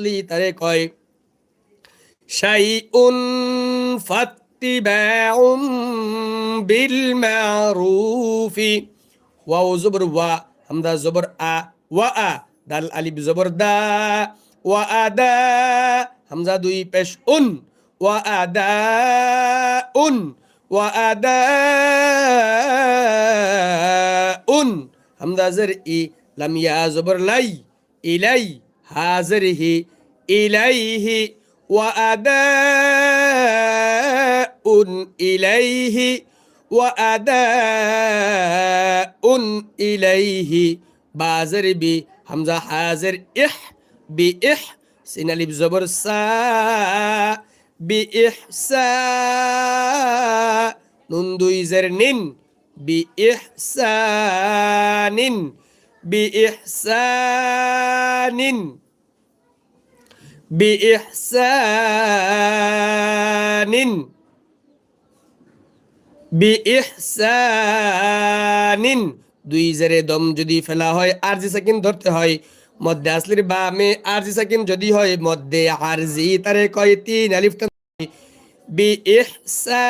লি তারে কয় শাইউন ফাত্তিবাউম বিল মারুফি। ওয়াও জবর ওয়া, হামজা জবর আ, ওয়া আ, দাল আলিফ জবর দা, ওয়া আদা, হামজা দুই পেশ উন, ওয়া আদা উন, ওয়া আদা উন, হামজা জের ই, লাম ইয়া জবর লাই, ইলাই, হাজর হি, ইলাইহি, ওয়া আদা উন ইলাইহি, ওয়া আদা উন ইলাইহি, বাজর বি, হামজা হাজর ইহ, বি ইহ, সিন আলিফ জবর সা, বি ইহসা, নুন দুই জের নিন, বি ইহসানিন, বি ইহসানিন, বি ইহসানিন, বি ইহসানিন। দুই জেরে দম যদি ফেলা হয় আরজি সাকিন ধরতে হয়। মধ্যে আসলির বামে আরজি সাকিন যদি হয় মধ্যে আরজি তারে কয় তিন আলিফ টান বি ইহসান।